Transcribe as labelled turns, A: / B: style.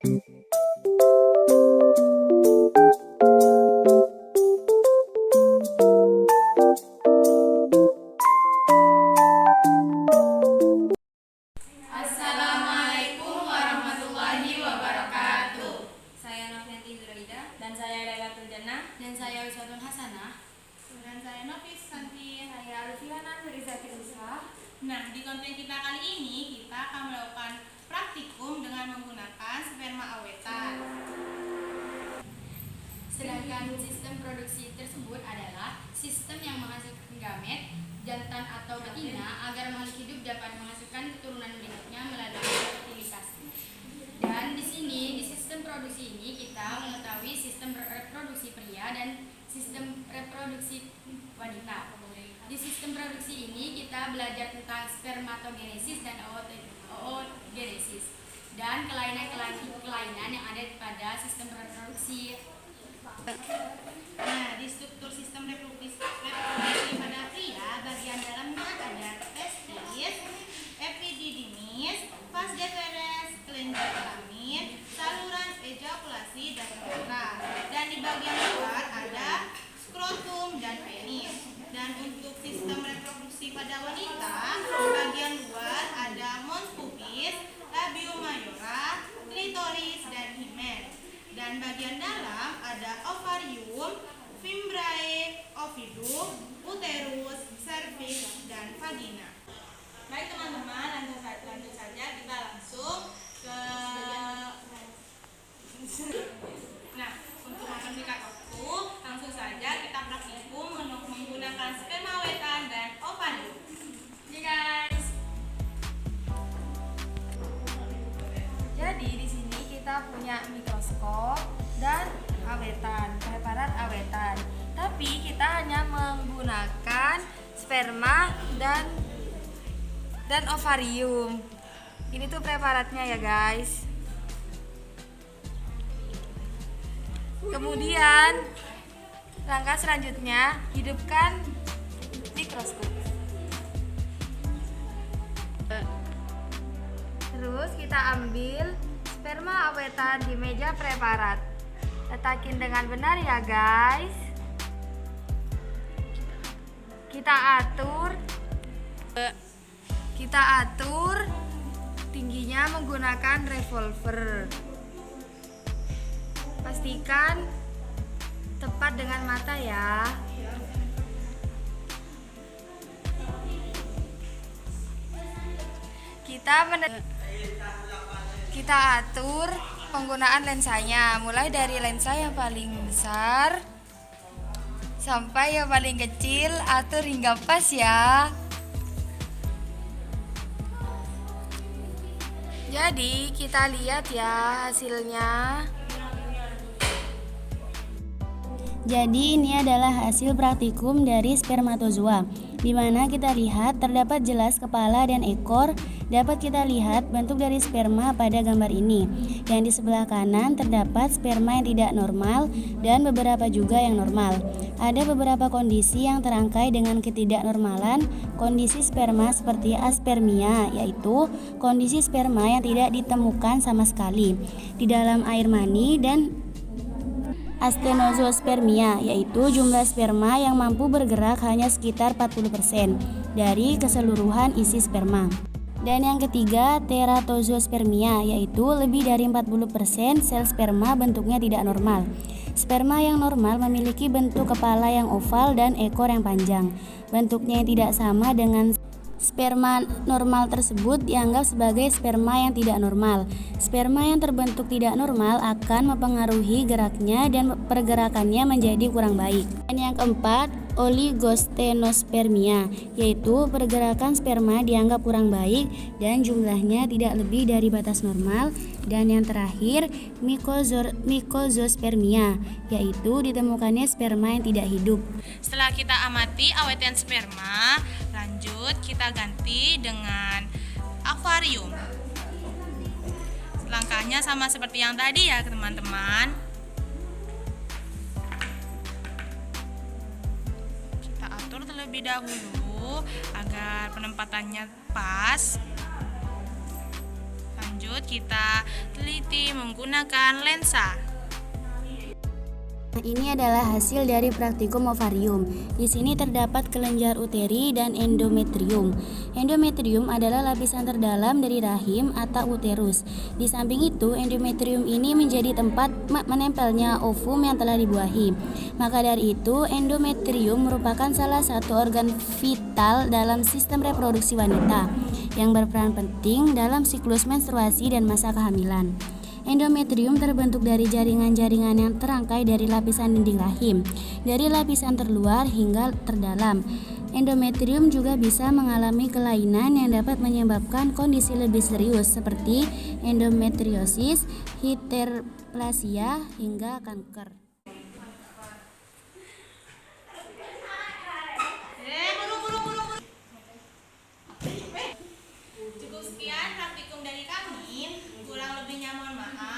A: Assalamualaikum warahmatullahi wabarakatuh.
B: Saya Novianti Zuraida
A: Dan saya Lailatul Jannah.
B: dan saya Wiswatun Hasanah.
C: Dan saya Nofis Santi.
B: Saya Lufiana Nuriza Firuzah.
C: Nah, di konten kita kali ini kita akan melakukan praktikum dengan menggunakan sperma awetan.
B: Sedangkan sistem produksi tersebut adalah sistem yang menghasilkan gamet, jantan atau betina agar makhluk hidup dapat menghasilkan keturunan berikutnya melalui fertilitas. Dan di sini di sistem produksi ini kita mengetahui sistem reproduksi pria dan sistem reproduksi wanita. Di sistem produksi ini kita belajar tentang spermatogenesis dan oogenesis dan kelainan-kelainan yang ada pada sistem reproduksi.
C: Nah, di struktur sistem reproduksi pada pria, bagian dalamnya ada testis, epididymis, vas deferens, kelenjar kelamin, saluran ejakulasi dan uretra. Dan di bagian luar ada skrotum dan penis. Dan untuk sistem reproduksi pada wanita, di bagian luar ada mons pubis, labium majora, klitoris dan himen. Dan bagian dalam ada ovarium, fimbriae, ovidum, uterus, cervix, dan vagina. Baik teman-teman, lanjut saja kita langsung ke untuk mempersingkat waktu, langsung saja kita praktikum menggunakan sperma awetan dan ovarium. Oke guys.
A: Jadi di sini kita punya mikroskop dan awetan, preparat awetan. Tapi kita hanya menggunakan sperma dan ovarium. Ini tuh preparatnya ya guys. Kemudian langkah selanjutnya, hidupkan mikroskop. Terus kita ambil sperma awetan di meja preparat. Letakin dengan benar ya guys. Kita atur tingginya menggunakan revolver. Pastikan tepat dengan mata ya. Kita atur penggunaan lensanya, mulai dari lensa yang paling besar sampai yang paling kecil, atur hingga pas ya. Jadi kita lihat ya hasilnya.
D: Jadi ini adalah hasil praktikum dari spermatozoa, di mana kita lihat terdapat jelas kepala dan ekor. Dapat kita lihat bentuk dari sperma pada gambar ini. Yang di sebelah kanan terdapat sperma yang tidak normal dan beberapa juga yang normal. Ada beberapa kondisi yang terangkai dengan ketidaknormalan kondisi sperma seperti aspermia, yaitu kondisi sperma yang tidak ditemukan sama sekali di dalam air mani, dan astenospermia, yaitu jumlah sperma yang mampu bergerak hanya sekitar 40% dari keseluruhan isi sperma. Dan yang ketiga, teratozospermia, yaitu lebih dari 40% sel sperma bentuknya tidak normal. Sperma yang normal memiliki bentuk kepala yang oval dan ekor yang panjang. Bentuknya yang tidak sama dengan sperma normal tersebut dianggap sebagai sperma yang tidak normal. Sperma yang terbentuk tidak normal akan mempengaruhi geraknya dan pergerakannya menjadi kurang baik. Dan yang keempat, oligostenospermia, yaitu pergerakan sperma dianggap kurang baik dan jumlahnya tidak lebih dari batas normal. Dan yang terakhir, mycosospermia, yaitu ditemukannya sperma yang tidak hidup.
C: Setelah kita amati awetan sperma, lanjut kita ganti dengan akvarium. Langkahnya sama seperti yang tadi ya teman-teman. Kita atur terlebih dahulu agar penempatannya pas. Lanjut lanjut kita teliti menggunakan lensa.
D: Nah, ini adalah hasil dari praktikum ovarium. Di sini terdapat kelenjar uteri dan endometrium. Endometrium adalah lapisan terdalam dari rahim atau uterus. Di samping itu, endometrium ini menjadi tempat menempelnya ovum yang telah dibuahi. Maka dari itu, endometrium merupakan salah satu organ vital dalam sistem reproduksi wanita yang berperan penting dalam siklus menstruasi dan masa kehamilan. Endometrium terbentuk dari jaringan-jaringan yang terangkai dari lapisan dinding rahim, dari lapisan terluar hingga terdalam. Endometrium juga bisa mengalami kelainan yang dapat menyebabkan kondisi lebih serius seperti endometriosis, hiperplasia, hingga kanker.
C: Cukup sekian praktikum dari kami. Kurang lebihnya mohon maaf.